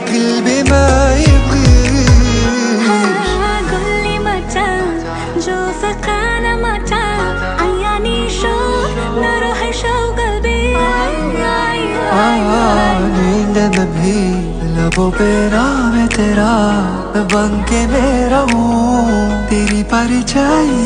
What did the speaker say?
قلبي ما يبغيش. قولي متى جو فقعنا متى عياني شو نروح شو قلبي नींद में भी लबों पे नाम है तेरा, मैं बन के मैं रहूं तेरी परछाई।